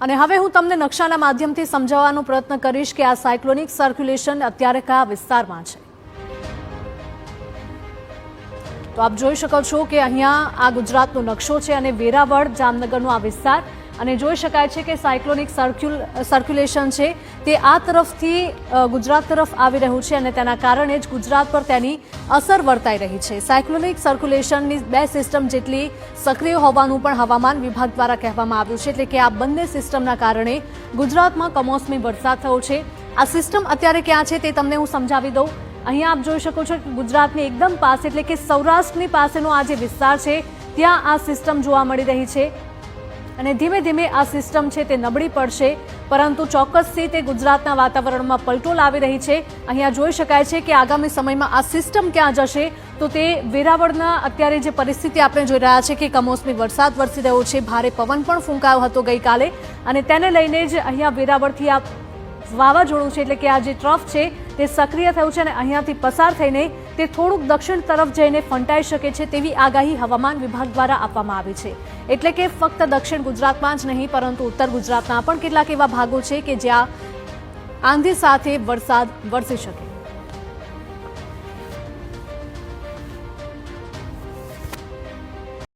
અને હવે હું તમને નકશાના માધ્યમથી સમજાવવાનો પ્રયત્ન કરીશ કે આ સાયક્લોનિક સર્ક્યુલેશન અત્યારે કયા વિસ્તારમાં છે। તો આપ જોઈ શકો છો કે અહીંયા આ ગુજરાતનો નકશો છે અને વેરાવળ જામનગરનો આ વિસ્તાર અને જોઈ શકાય છે કે સાયક્લોનિક સર્ક્યુલેશન છે તે આ તરફથી ગુજરાત તરફ આવી રહ્યું છે અને તેના કારણે જ ગુજરાત પર તેની અસર વર્તાઈ રહી છે। સાયક્લોનિક સર્ક્યુલેશનની 2 સિસ્ટમ જેટલી સક્રિય હોવાનું પણ હવામાન વિભાગ દ્વારા કહેવામાં આવ્યું છે, એટલે કે આ બંને સિસ્ટમના કારણે ગુજરાતમાં કમોસમી વરસાદ થયો છે। આ સિસ્ટમ અત્યારે ક્યાં છે તે તમને હું સમજાવી દઉં। અહીંયા આપ જોઈ શકો છો કે ગુજરાતની એકદમ પાસે એટલે કે સૌરાષ્ટ્રની પાસેનો આ જે વિસ્તાર છે ત્યાં આ સિસ્ટમ જોવા મળી રહી છે અને ધીમે ધીમે આ સિસ્ટમ છે તે નબળી પડશે, પરંતુ ચોક્કસથી તે ગુજરાતના વાતાવરણમાં પલટો લાવી રહી છે। અહીંયા જોઈ શકાય છે કે આગામી સમયમાં આ સિસ્ટમ ક્યાં જશે તો તે વેરાવળના અત્યારે જે પરિસ્થિતિ આપણે જોઈ રહ્યા છે કે કમોસમી વરસાદ વરસી રહ્યો છે, ભારે પવન પણ ફૂંકાયો હતો ગઈકાલે અને તેને લઈને જ અહીંયા વેરાવળથી આ વાવાઝોડું છે એટલે કે આ જે ટ્રફ છે તે સક્રિય થયું છે અને અહીંયાથી પસાર થઈને તે થોડુંક દક્ષિણ તરફ જઈને ફંટાઈ શકે છે તેવી આગાહી હવામાન વિભાગ દ્વારા આપવામાં આવી છે। એટલે કે ફક્ત દક્ષિણ ગુજરાતમાં જ નહીં પરંતુ ઉત્તર ગુજરાતના પણ કેટલાક એવા ભાગો છે કે જ્યાં આંધી સાથે વરસાદ વરસી શકે।